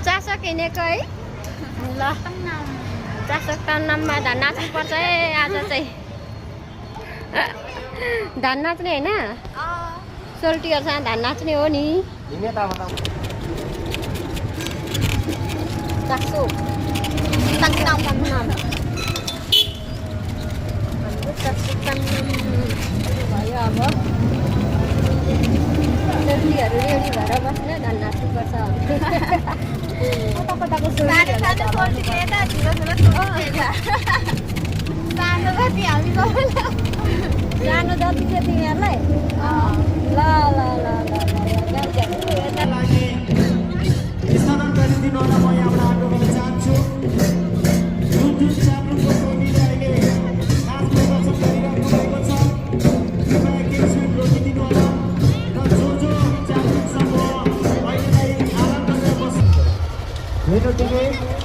चासो किनेको है ल चासो तन्नाममा धान नाच्नुपर्छ है आज चाहिँ धान नाच्ने होइन सोल्टीहरूसँग धान नाच्ने हो नि चासो भयो अब सोल्टीहरू रेडी भएर बस्ने धान नाच्नुपर्छ सानो जति छ तिमीहरूलाई ल ल ल Minute